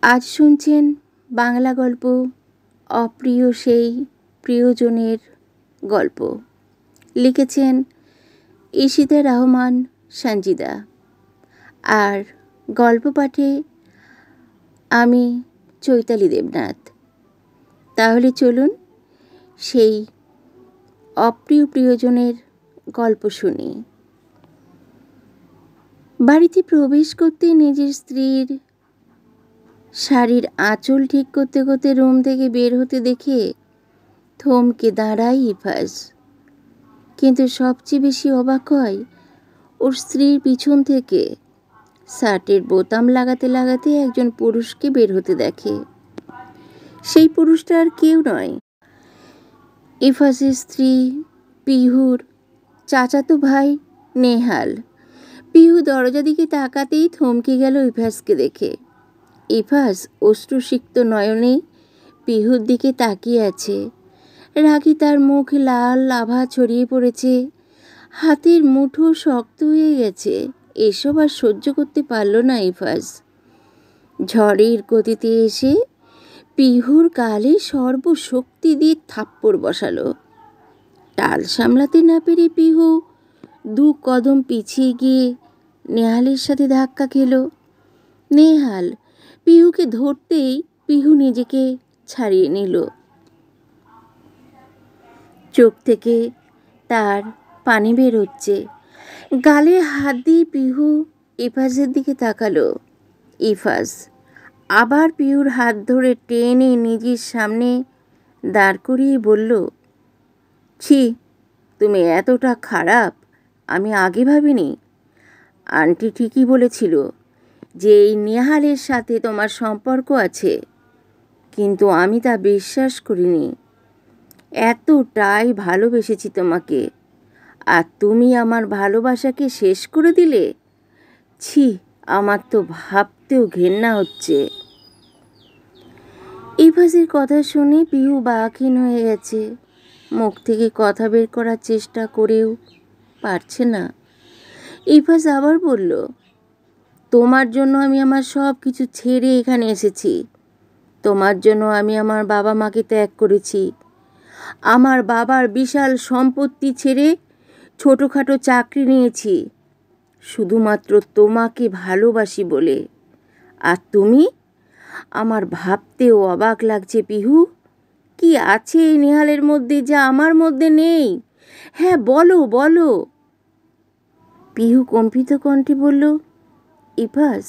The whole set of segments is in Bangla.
আজ শুনছেন বাংলা গল্প অপ্রিয় সেই প্রিয়জনের গল্প। লিখেছেন ঈশিতা রহমান সঞ্জিদা। আর গল্প পাঠে আমি চৈতালি দেবনাথ। তাহলে চলুন সেই অপ্রিয় প্রিয়জনের গল্প শুনি। বাড়িতে প্রবেশ করতে নিজের স্ত্রীর শাড়ির আঁচল ঠিক করতে করতে রুম থেকে বের হতে দেখে থমকে দাঁড়ায় ইফাজ। কিন্তু সবচেয়ে বেশি অবাক হয় ওর স্ত্রীর পিছন থেকে শার্টের বোতাম লাগাতে লাগাতে একজন পুরুষকে বের হতে দেখে। সেই পুরুষটা আর কেউ নয়, ইফাজের স্ত্রী পিহুর চাচাতো ভাই নেহাল। পিহু দরজা দিকে তাকাতেই থমকে গেল ইফাজকে দেখে। ইফাজ অশ্রুসিক্ত নয়নে পিহুর দিকে তাকিয়ে আছে। রাগে তার মুখ লাল আভা ছড়িয়ে পড়েছে, হাতের মুঠো শক্ত হয়ে গেছে। এসব আর সহ্য করতে পারল না ইফাজ। ঝড়ের গতিতে এসে পিহুর গালে সর্বশক্তি দিয়ে থাপ্পড় বসালো। টাল সামলাতে না পেরে পিহু 2 কদম পিছিয়ে গিয়ে নেহালের সাথে ধাক্কা খেল। নেহাল পিহুকে ধরতেই পিহু নিজেকে ছাড়িয়ে নিল। চোখ থেকে তার পানি বের হচ্ছে। গালে হাত দিয়ে পিহু ইফাজের দিকে তাকালো। ইফাজ আবার পিহুর হাত ধরে টেনে নিজের সামনে দাঁড় করিয়ে বলল, ছি, তুমি এতটা খারাপ আমি আগে ভাবিনি। আন্টি ঠিকই বলেছিল যে এই নেহালের সাথে তোমার সম্পর্ক আছে, কিন্তু আমি তা বিশ্বাস করিনি। এতটাই ভালোবেসেছি তোমাকে, আর তুমি আমার ভালোবাসাকে শেষ করে দিলে। ছি, আমার তো ভাবতেও ঘেন্না হচ্ছে। ইফাজের কথা শুনে পিহু বাকহীন হয়ে গেছে। মুখ থেকে কথা বের করার চেষ্টা করেও পারছে না। ইফাজ আবার বলল, তোমার জন্য আমি আমার সব কিছু ছেড়ে এখানে এসেছি। তোমার জন্য আমি আমার বাবা মাকে ত্যাগ করেছি। আমার বাবার বিশাল সম্পত্তি ছেড়ে ছোটোখাটো চাকরি নিয়েছি শুধুমাত্র তোমাকে ভালোবাসি বলে। আর তুমি? আমার ভাবতেও অবাক লাগছে পিহু, কি আছে এই নেহালের মধ্যে যা আমার মধ্যে নেই? হ্যাঁ, বলো বলো। পিহু কম্পিত কণ্ঠে বলল, ইফাজ,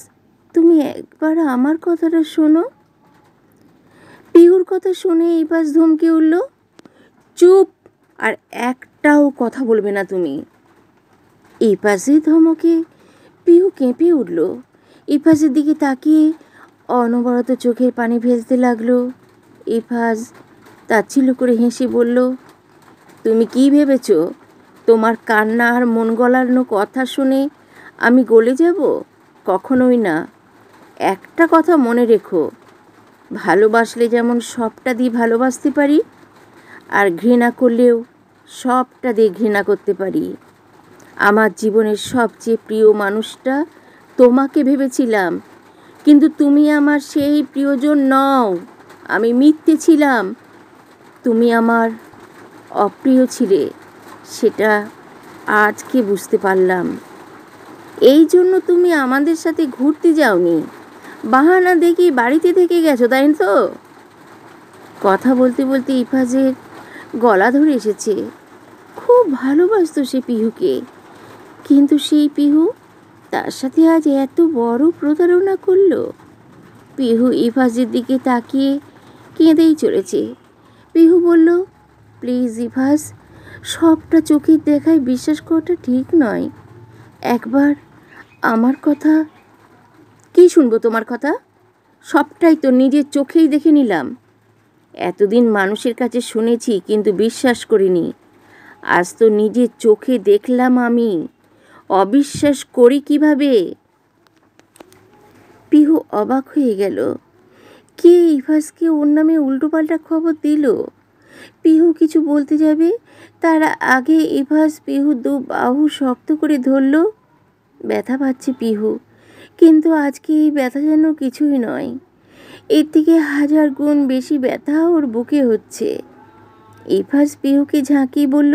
তুমি একবার আমার কথাটা শোনো। পিহুর কথা শুনে ইফাজ ধমকে উঠল, চুপ, আর একটাও কথা বলবে না তুমি। ইফাজের ধমকে পিহু কেঁপে উঠল। ইফাজের দিকে তাকিয়ে অনবরত চোখের পানি ভেজতে লাগলো। ইফাজ তাচ্ছিল্য করে হেসে বলল, তুমি কি ভেবেছ তোমার কান্না আর মন গলানো কথা শুনে আমি গলে যাব? কখনোই না। একটা কথা মনে রেখো, ভালোবাসলে যেমন সবটা দিয়ে ভালোবাসতে পারি, আর ঘৃণা করলেও সবটা দিয়ে ঘৃণা করতে পারি। আমার জীবনের সবচেয়ে প্রিয় মানুষটা তোমাকে ভেবেছিলাম, কিন্তু তুমি আমার সেই প্রিয়জন নও। আমি মিথ্যে ছিলাম। তুমি আমার অপ্রিয় ছিলে, সেটা আজকে বুঝতে পারলাম। এই জন্য তুমি আমাদের সাথে ঘুরতে যাওনি, বাহানা দেখি বাড়িতে থেকে গেছো, তাই তো? কথা বলতে বলতে ইফাজের গলা ধরে এসেছে। খুব ভালোবাসতো সে পিহুকে, কিন্তু সেই পিহু তার সাথে আজ এত বড় প্রতারণা করলো। পিহু ইফাজের দিকে তাকিয়ে কেঁদেই চলেছে। পিহু বলল, প্লিজ ইফাজ, সবটা চোখের দেখায় বিশ্বাস করাটা ঠিক নয়। একবার আমার কথা। কি শুনবো তোমার কথা? সবটাই তো নিজের চোখেই দেখে নিলাম। এতদিন মানুষের কাছে শুনেছি কিন্তু বিশ্বাস করিনি। আজ তো নিজের চোখে দেখলাম আমি। অবিশ্বাস করি কিভাবে? পিহু অবাক হয়ে গেল। কে ইফাজকে ওর নামে উল্টোপাল্টা খবর দিল? পিহু কিছু বলতে যাবে, তার আগে ইফাজ পিহু 2 বাহু শক্ত করে ধরল। ব্যথা পাচ্ছে পিহু, কিন্তু আজকে এই ব্যথা যেন কিছুই নয়। এর থেকে 1000 গুণ বেশি ব্যথা ওর বুকে হচ্ছে। ইফাজ পিহুকে ঝাঁকিয়ে বলল,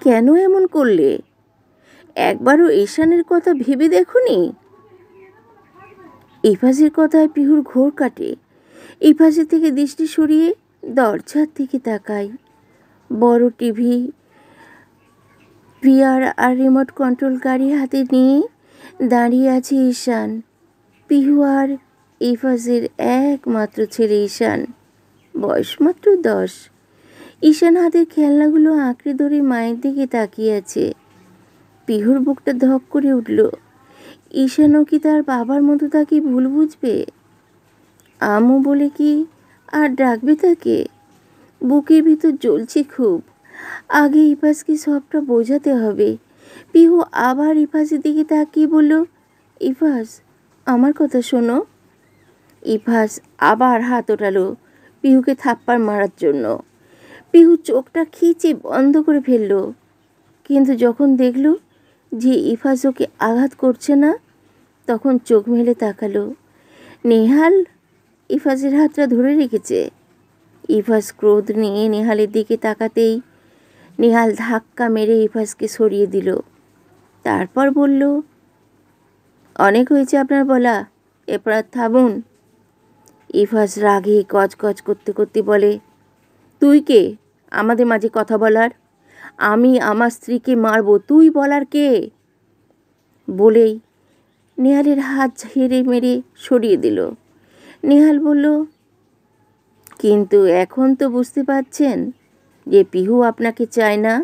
কেন এমন করলে? একবারও ঈশানের কথা ভেবে দেখোনি? ইফাজের কথায় পিহুর ঘোর কাটে। ইফাজের থেকে দৃষ্টি সরিয়ে দরজার দিকে তাকাই। বড় টিভি, ভিআর আর রিমোট কন্ট্রোল গাড়ি হাতে নিয়ে দাঁড়িয়ে আছে ঈশান। পিহু আর ইফাজের একমাত্র ছেলে ঈশান, বয়স মাত্র 10। ঈশান হাতের খেলনাগুলো আঁকড়ে ধরে মায়ের দিকে তাকিয়ে আছে। পিহুর বুকটা ধক করে উঠল। ঈশানও কি তার বাবার মতো তাকে ভুল বুঝবে? আম্মু বলে কি আর ডাকবে তাকে? বুকের ভিতর জ্বলছে খুব। আগে ইফাজকে সবটা বোঝাতে হবে। পিহু আবার ইফাজের দিকে তাকিয়ে বলল, ইফাজ, আমার কথা শোনো। ইফাজ আবার হাত ওঠালো পিহুকে থাপ্পড় মারার জন্য। পিহু চোখটা খিচে বন্ধ করে ফেলল, কিন্তু যখন দেখল যে ইফাজ ওকে আঘাত করছে না, তখন চোখ মেলে তাকালো। নেহাল ইফাজের হাতটা ধরে রেখেছে। ইফাজ ক্রোধ নিয়ে নেহালের দিকে তাকাতেই নেহাল ধাক্কা মেরে ইফাজকে সরিয়ে দিল। তারপর বলল, অনেক হয়েছে আপনার বলা, এরপর থামুন। ইফাজ রাগে গজগজ করতে করতে বলে, তুই কে আমাদের মাঝে কথা বলার? আমি আমার স্ত্রীকে মারব, তুই বলার কে? বলেই নেহালের হাত ঝেড়ে মেরে সরিয়ে দিল। নেহাল বলল, কিন্তু এখন তো বুঝতে পারছেন যে পিহু আপনাকে চায় না।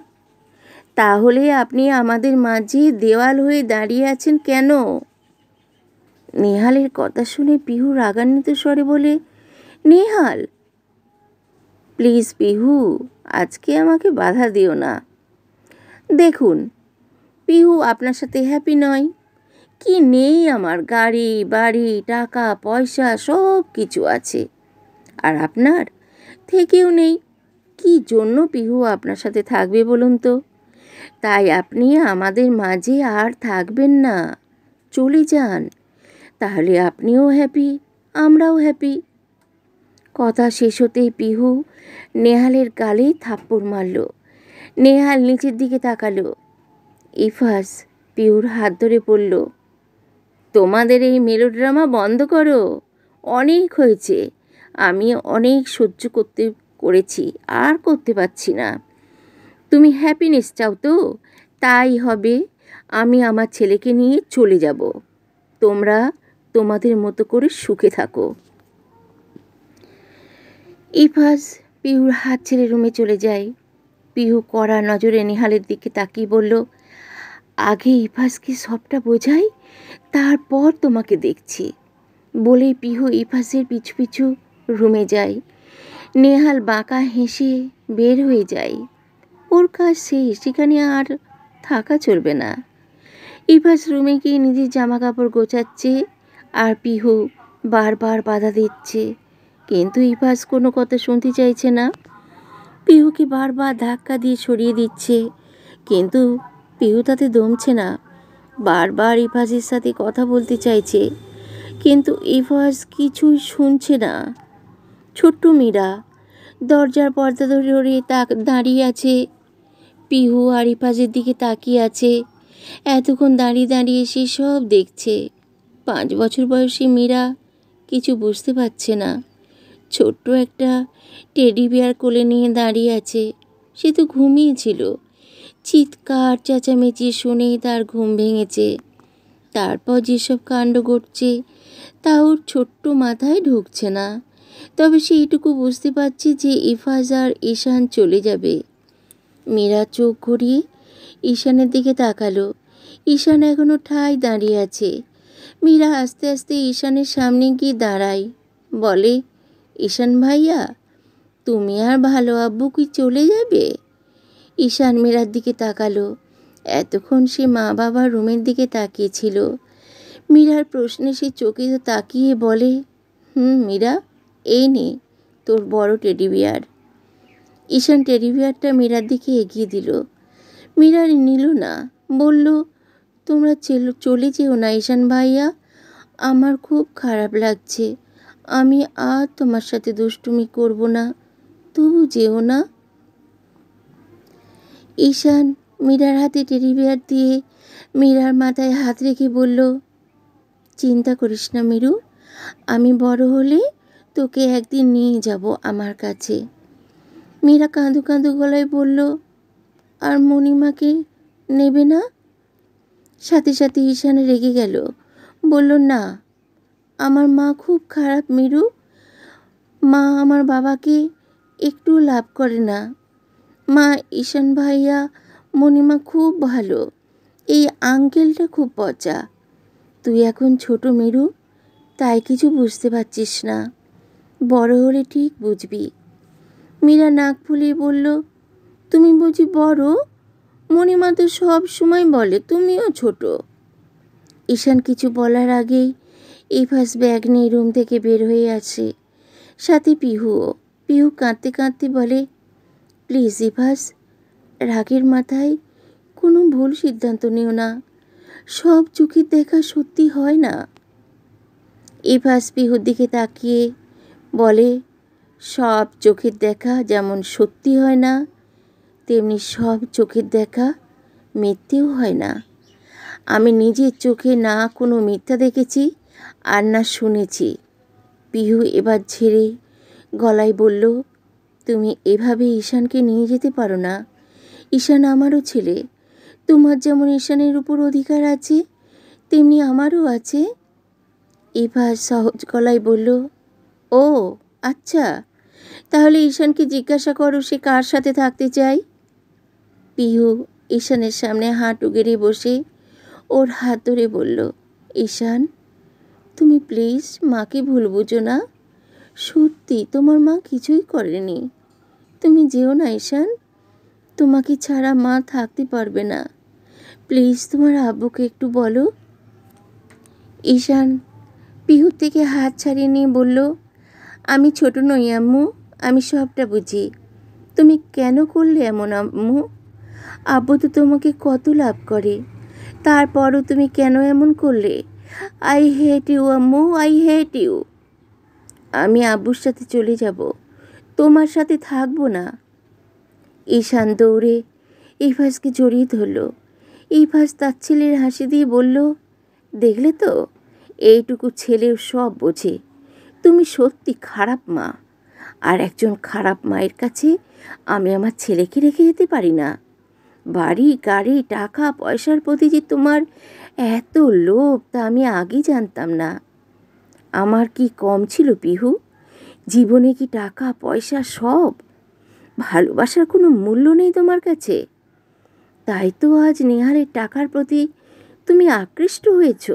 তাহলে আপনি আমাদের মাঝে দেওয়াল হয়ে দাঁড়িয়ে আছেন কেন? নেহালের কথা শুনে পিহু রাগান্বিত স্বরে বলে, নেহাল, প্লিজ পিহু, আজকে আমাকে বাধা দিও না। দেখুন, পিহু আপনার সাথে হ্যাপি নয়। কি নেই আমার? গাড়ি, বাড়ি, টাকা পয়সা সব কিছু আছে, আর আপনার থেকেও নেই। কি জন্য পিহু আপনার সাথে থাকবে বলুন তো? তাই আপনি আমাদের মাঝে আর থাকবেন না, চলে যান। তাহলে আপনিও হ্যাপি, আমরাও হ্যাপি। কথা শেষ হতেই পিহু নেহালের গালে থাপ্পড় মারল। নেহাল নিচের দিকে তাকালো। ইফাজ পিহুর হাত ধরে বলল, তোমাদের এই মেলোড্রামা বন্ধ করো, অনেক হয়েছে। আমি অনেক সহ্য করেছি, আর করতে পারছি না। তুমি হ্যাপিনেস চাও তো? তাই হবে। আমি আমার ছেলেকে নিয়ে চলে যাব। তোমরা তোমাদের মতো করে সুখে থাকো। ইফাজ পিহুর হাত ছেড়ে রুমে চলে যায়। পিহু কড়া নজরে নেহালের দিকে তাকিয়ে বলল, আগে ইফাজকে সবটা বোঝাই, তারপর তোমাকে দেখছি। বলেই পিহু ইফাজের পিছু পিছু রুমে যায়। নেহাল বাঁকা হেসে বের হয়ে যায়। ওর কাজ শেষ, সেখানে আর থাকা চলবে না। ইফাজ রুমে গিয়ে নিজের জামা কাপড় গোছাচ্ছে, আর পিহু বারবার বাধা দিচ্ছে, কিন্তু ইফাজ কোনো কথা শুনতে চাইছে না। পিহুকে বারবার ধাক্কা দিয়ে সরিয়ে দিচ্ছে, কিন্তু পিহু তাতে দমছে না। বারবার ইফাজের সাথে কথা বলতে চাইছে, কিন্তু ইফাজ কিছুই শুনছে না। ছোট্ট মীরা দরজার পর্দা ধরে দাঁড়িয়ে আছে। পিহু আর ইফাজের দিকে তাকিয়ে আছে। এতক্ষণ দাঁড়িয়ে দাঁড়িয়ে সে সব দেখছে। 5 বছর বয়সী মীরা কিছু বুঝতে পারছে না। ছোট্ট একটা টেডি বিয়ার কোলে নিয়ে দাঁড়িয়ে আছে। সে তো ঘুমিয়েছিল। চিৎকার চেঁচামেচি শুনেই তার ঘুম ভেঙেছে। তারপর যেসব কাণ্ড ঘটছে তা ওর ছোট্ট মাথায় ঢুকছে না। তবে সে এইটুকু বুঝতে পারছে যে ইফাজ আর ঈশান চলে যাবে। মীরা চোখ ঘুরিয়ে ঈশানের দিকে তাকালো। ঈশান এখনো ঠায় দাঁড়িয়ে আছে। মীরা আস্তে আস্তে ঈশানের সামনে গিয়ে দাঁড়ায়, বলে, ঈশান ভাইয়া, তুমি আর ভালো আব্বু কি চলে যাবে? ঈশান মীরার দিকে তাকালো। এতক্ষণ সে মা বাবার রুমের দিকে তাকিয়েছিল। মীরার প্রশ্নে সে চোখে তাকিয়ে বলে, মীরা, এই নে তোর বড় টেডি বিয়ার। ঈশান টেডি বিয়ারটা মীরার দিকে এগিয়ে দিল। মীরা নিল না, বলল, তোমরা চলে যেও না ঈশান ভাইয়া, আমার খুব খারাপ লাগছে। আমি আর তোমার সাথে দুষ্টুমি করব না, তবু যেও না। ঈশান মীরার হাতে টেডি বিয়ার দিয়ে মীরার মাথায় হাত রেখে বলল, চিন্তা করিস না মিরু, আমি বড় হলে তোকে একদিন নিয়ে যাব আমার কাছে। মীরা কাঁদো কাঁদো গলায় বলল, আর মণিমাকে নেবে না? সাথে সাথে ঈশান রেগে গেল, বলল, না, আমার মা খুব খারাপ মিরু। মা আমার বাবাকে একটু লাভ করে না। মা, ঈশান ভাইয়া, মণিমা খুব ভালো, এই আঙ্কেলটা খুব পচা। তুই এখন ছোট মেরু, তাই কিছু বুঝতে পারছিস না, বড় হলে ঠিক বুঝবি। মীরা নাক ফুলিয়ে বলল, তুমি বুঝি বড়? মণিমা তো সব সময় বলে তুমিও ছোট। ঈশান কিছু বলার আগেই ইভাস ব্যাগ নিয়ে রুম থেকে বের হয়ে আসে, সাথে পিহুও। পিহু কাঁদতে কাঁদতে বলে, প্লিজ ইভাস, রাগের মাথায় কোনো ভুল সিদ্ধান্ত নিও না, সব চোখের দেখা সত্যি হয় না। ইভাস পিহুর দিকে তাকিয়ে বলে, সব চোখের দেখা যেমন সত্যি হয় না, তেমনি সব চোখের দেখা মিথ্যেও হয় না। আমি নিজের চোখে না কোনো মিথ্যা দেখেছি আর না শুনেছি। পিহু এবার ঝেড়ে গলায় বলল, তুমি এভাবে ঈশানকে নিয়ে যেতে পারো না। ঈশান আমারও ছেলে। তোমার যেমন ঈশানের উপর অধিকার আছে, তেমনি আমারও আছে। এবার সহজ গলায় বলল, ও আচ্ছা, তাহলে ঈশানকে জিজ্ঞাসা করো সে কার সাথে থাকতে চায়। পিহু ঈশানের সামনে হাঁটু গেড়ে বসে ওর হাত ধরে বলল, ঈশান, তুমি প্লিজ মাকে ভুল বুঝো না, সত্যি তোমার মা কিছুই করেনি। তুমি যেও না ঈশান, তোমাকে ছাড়া মা থাকতে পারবে না। প্লিজ তোমার আব্বুকে একটু বলো। ঈশান পিহুর থেকে হাত ছাড়িয়ে নিয়ে বলল, আমি ছোট নই আম্মু, আমি সবটা বুঝি। তুমি কেন করলে এমন আম্মু? আব্বু তো তোমাকে কত লাভ করে, তারপরও তুমি কেন এমন করলে? আই হেট ইউ আম্মু, আই হেট ইউ। আমি আব্বুর সাথে চলে যাব, তোমার সাথে থাকবো না। ঈশান দৌড়ে ইভাসকে জড়িয়ে ধরল। ইভাস তার ছেলের হাসি দিয়ে বলল, দেখলে তো, এইটুকু ছেলেও সব বোঝে। তুমি সত্যি খারাপ মা, আর একজন খারাপ মায়ের কাছে আমি আমার ছেলেকে রেখে যেতে পারি না। বাড়ি গাড়ি টাকা পয়সার প্রতি যে তোমার এত লোভ, তা আমি আগে জানতাম না। আমার কি কম ছিল পিহু? জীবনে কি টাকা পয়সা সব? ভালোবাসার কোনো মূল্য নেই তোমার কাছে? তাই তো আজ নেহারের টাকার প্রতি তুমি আকৃষ্ট হয়েছ।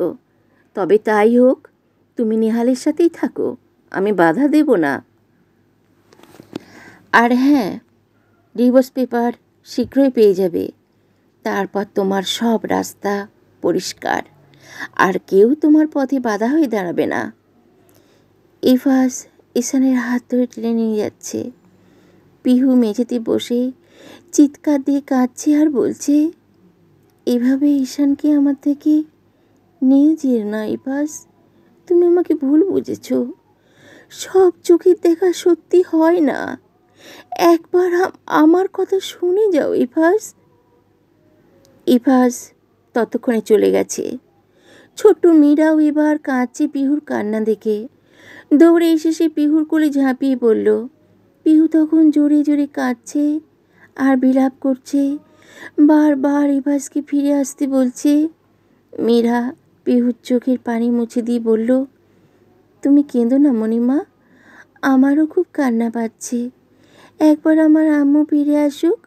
তবে তাই হোক, তুমি নেহালের সাথেই থাকো, আমি বাধা দেব না। আর হ্যাঁ, ডিভোর্স পেপার শীঘ্রই পেয়ে যাবে, তারপর তোমার সব রাস্তা পরিষ্কার, আর কেউ তোমার পথে বাধা হয়ে দাঁড়াবে না। ইভাস ঈশানের হাত ধরে টেনে নিয়ে যাচ্ছে। পিহু মেঝেতে বসে চিৎকার দিয়ে কাঁদছে আর বলছে, এভাবে ঈশানকে আমার থেকে নিয়ে যেও না ইভাস, তুমি আমাকে ভুল বুঝেছ। সব চোখের দেখা সত্যি হয় না, একবার আমার কথা শুনে যাও ইভাস। ইভাস ততক্ষণে চলে গেছে। ছোট্ট মীরাও এবার কাঁদছে পিহুর কান্না দেখে। দৌড়ে এসে সে পিহুর কোলে ঝাঁপিয়ে পড়ল। পিহু তখন জোরে জোরে কাঁদছে আর বিলাপ করছে, বারবার ইভাসকে ফিরে আসতে বলছে। মীরা পিহুর চোখের পানি মুছে দিয়ে বলল, তুমি কেঁদো না মণিমা, আমারও খুব কান্না পাচ্ছে। একবার আমার আম্মু ফিরে আসুক,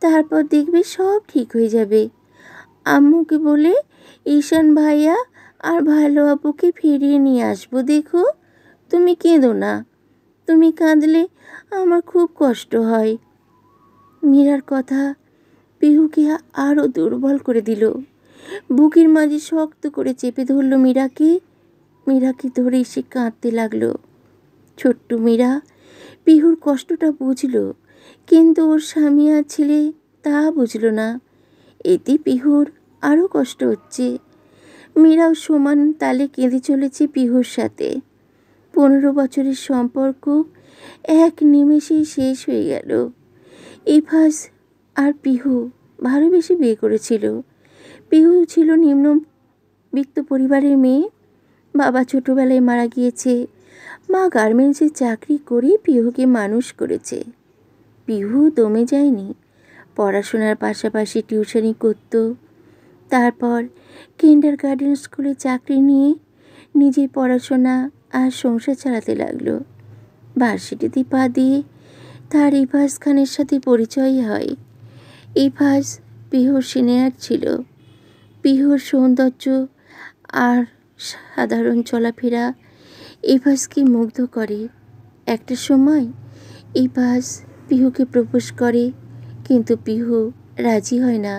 তারপর দেখবে সব ঠিক হয়ে যাবে। আম্মুকে বলে ঈশান ভাইয়া আর ভালো আপুকে ফিরিয়ে নিয়ে আসবো, দেখো। তুমি কেঁদো না, তুমি কাঁদলে আমার খুব কষ্ট হয়। মীরার কথা পিহুকে আরও দুর্বল করে দিল। বুকের মাঝে শক্ত করে চেপে ধরল মীরাকে। মীরাকে ধরে সে কাঁদতে লাগলো। ছোট্ট মীরা পিহুর কষ্টটা বুঝল, কিন্তু ওর স্বামী আর ছেলে তা বুঝল না। এতে পিহুর আরও কষ্ট হচ্ছে। মীরাও সমান তালে কেঁদে চলেছে পিহুর সাথে। 15 বছরের সম্পর্ক এক নিমেষেই শেষ হয়ে গেল। ইফাজ আর পিহু ভালোবেসে বিয়ে করেছিল। পিহু ছিল নিম্নবিত্ত পরিবারের মেয়ে। বাবা ছোটবেলায় মারা গিয়েছে। মা গার্মেন্টসে চাকরি করে পিহুকে মানুষ করেছে। পিহু দমে যায়নি, পড়াশোনার পাশাপাশি টিউশনি করত। তারপর কিন্ডারগার্টেন স্কুলে চাকরি নিয়ে নিজের পড়াশোনা আর সংসার চালাতে লাগলো। ভার্সিটিতে পা দিয়ে তার ইফাজ খানের সাথে পরিচয় হয়। ইফাজ পিহুর সিনিয়র ছিল। পিহুর সৌন্দর্য আর সাধারণ চলাফেরা ইফাজকে মুগ্ধ করে। একটা সময় ইফাজ পিহুকে প্রপোজ করে, কিন্তু পিহু রাজি হয় না।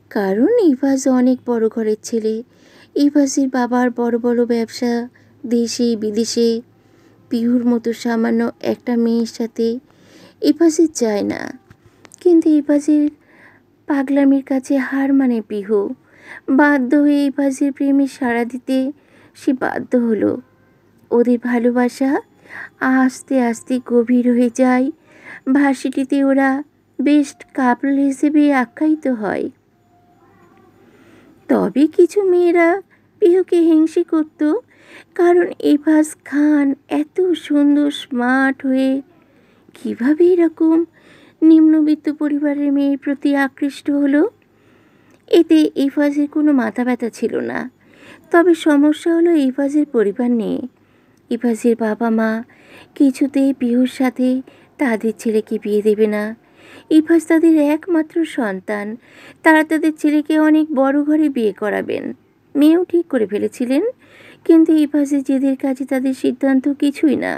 কারণ ইফাজ অনেক বড় ঘরের ছেলে। ইফাজের বাবার বড় বড় ব্যবসা দেশে বিদেশে। পিহুর মতো সামান্য একটা মেয়ের সাথে ইফাজের যায় না। কিন্তু ইফাজের পাগলামির কাছে হার মানে পিহু। বাধ্য হয়ে ইফাজের প্রেমে সাড়া দিতে সে বাধ্য হলো। ওদের ভালোবাসা আস্তে আস্তে গভীর হয়ে যায়। ভার্সিটিতে ওরা বেস্ট কাপল হিসেবে আখ্যায়িত হয়। তবে কিছু মেয়েরা পিহুকে হিংসে করত, কারণ ইফাজ খান এত সুন্দর স্মার্ট হয়ে কীভাবে এরকম নিম্নবিত্ত পরিবারের মেয়ের প্রতি আকৃষ্ট হলো। এতে ইফাজের কোনো মাথা ব্যথা ছিল না। তবে সমস্যা হলো ইফাজের পরিবার নিয়ে। ইফাজের বাবা মা কিছুতেই পিহুর সাথে তাদের ছেলেকে বিয়ে দেবে না। ইফাজ তাদের একমাত্র সন্তান। তারা তাদের ছেলেকে অনেক বড় ঘরে বিয়ে করাবেন। মেয়েও ঠিক করে ফেলেছিলেন, কিন্তু ইফাজের জেদের কাছে তাদের সিদ্ধান্ত কিছুই না।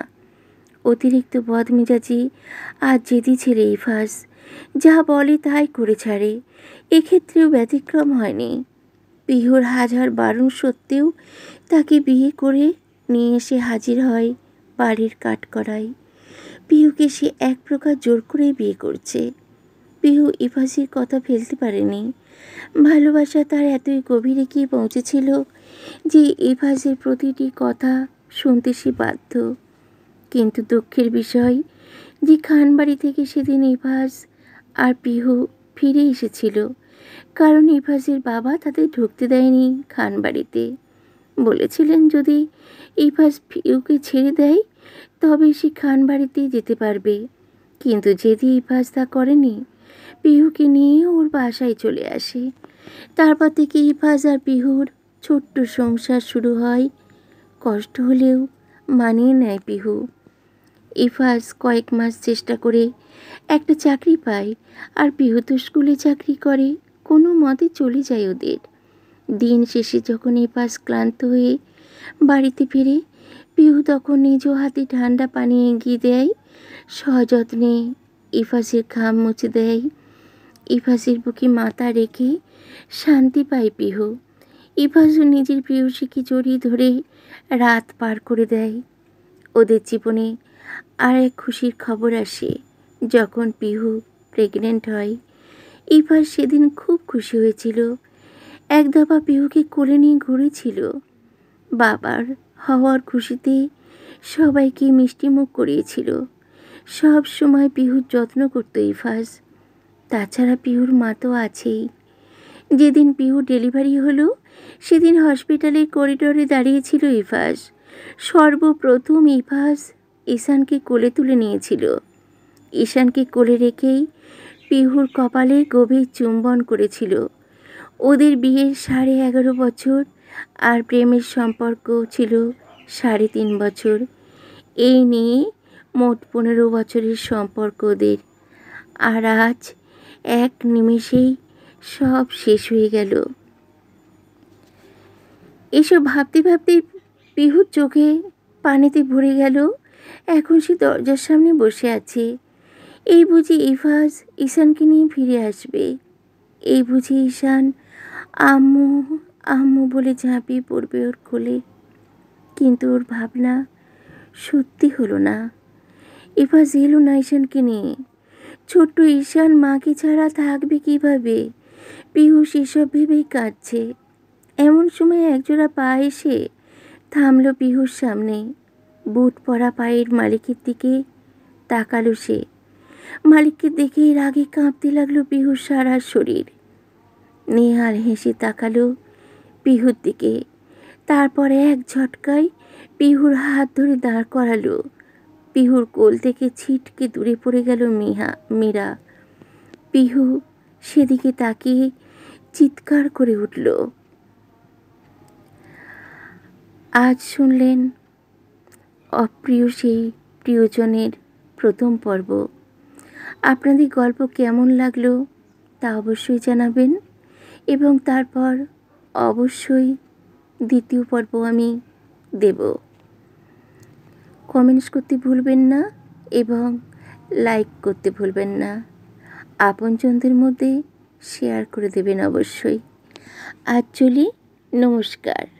অতিরিক্ত বদমেজাজি আর জেদি ছেলে ইফাজ, যা বলে তাই করে ছাড়ে। এক্ষেত্রেও ব্যতিক্রম হয়নি। পিহুর হাজার বারণ সত্ত্বেও তাকে বিয়ে করে নিয়ে এসে হাজির হয় বাড়ির কাঠগড়ায়। পিহুকে সে এক প্রকার জোর করেই বিয়ে করছে। পিহু ইফাজের কথা ফেলতে পারেনি। ভালোবাসা তার এতই গভীরে গিয়ে পৌঁছেছিল যে ইফাজের প্রতিটি কথা শুনতে সে বাধ্য। কিন্তু দুঃখের বিষয় যে খানবাড়ি থেকে সেদিন ইফাজ আর পিহু ফিরে এসেছিল, কারণ ইফাজের বাবা তাদের ঢুকতে দেয়নি খানবাড়িতে। বলেছিলেন যদি ইফাজ পিহুকে ছেড়ে দেয় তবে সে খানবাড়িতে যেতে পারবে। কিন্তু যেদি ইফাজ তা করেনি, পিহুকে নিয়ে ওর বাসায় চলে আসে। তারপর থেকে ইফাজ আর পিহুর ছোট্ট সংসার শুরু হয়। কষ্ট হলেও মানিয়ে নেয় পিহু। ইফাজ কয়েক মাস চেষ্টা করে একটা চাকরি পায়, আর পিহু তো স্কুলে চাকরি করে। কোনো মতে চলে যায় ওদের। দিন শেষে যখন ইফাজ ক্লান্ত হয়ে বাড়িতে ফিরে, পিহু তখন নিজ হাতে ঠান্ডা পানি এগিয়ে দেয়, সযত্নে ইফাজের ঘাম মুছে দেয়। ইফাজের বুকে মাথা রেখে শান্তি পায় পিহু। ইফাজও নিজের প্রেয়সীকে জড়িয়ে ধরে রাত পার করে দেয়। ওদের জীবনে আর এক খুশির খবর আসে যখন পিহু প্রেগনেন্ট হয়। ইফাজ সেদিন খুব খুশি হয়েছিল। এক দফা পিহুকে কোলে নিয়ে ঘুরেছিল। বাবার হওয়ার খুশিতে সবাইকে মিষ্টিমুখ করিয়েছিল। সব সময় পিহুর যত্ন করত ইফাজ। তাছাড়া পিহুর মা তো আছেই। যেদিন পিহু ডেলিভারি হলো সেদিন হসপিটালের করিডোরে দাঁড়িয়েছিল ইফাজ। সর্বপ্রথম ইফাজ ঈশানকে কোলে তুলে নিয়েছিল। ঈশানকে কোলে রেখেই পিহুর কপালে গভীর চুম্বন করেছিল। ওদের বিয়ের 11.5 বছর, আর প্রেমের সম্পর্ক ছিল 3.5 বছর। এই নিয়ে মোট 15 বছরের সম্পর্ক ওদের। আর আজ এক নিমেষেই সব শেষ হয়ে গেল। এসব ভাবতে ভাবতেই পিহুর চোখে পানিতে ভরে গেল। এখন সে দরজার সামনে বসে আছে। এই বুঝি ইফাজ ঈশানকে নিয়ে ফিরে আসবে। এই বুঝি ঈশান আম্মু আম্মু বলে ঝাঁপিয়ে পড়বে ওর কোলে। কিন্তু ওর ভাবনা সত্যি হলো না। ইফাজ এলো না ঈশানকে নিয়ে। ছোট্ট ঈশান মাকে ছাড়া থাকবে কিভাবে? পিহু সেসব ভেবেই কাঁদছে। এমন সময় একজোড়া পা এসে থামলো পিহুর সামনে। বুট পরা পায়ের মালিকের দিকে তাকালো সে। মালিককে দেখেই রাগে কাঁপতে লাগলো পিহুর সারা শরীর। নেহাল হেসে তাকালো পিহুর দিকে, তারপর এক ঝটকায় পিহুর হাত ধরে দাঁড় করালো। পিহুর কোল থেকে ছিটকে দূরে পড়ে গেল মীরা। পিহু সেদিকে তাকিয়ে চিৎকার করে উঠল। আজ শুনলেন অপ্রিয় সেই প্রিয়জনের প্রথম পর্ব। আপনাদের গল্প কেমন লাগলো তা অবশ্যই জানাবেন, এবং তারপর অবশ্যই দ্বিতীয় পর্ব আমি দেব। কমেন্টস করতে ভুলবেন না এবং লাইক করতে ভুলবেন না। আপনজনদের মধ্যে শেয়ার করে দেবেন অবশ্যই। আজ চলি, নমস্কার।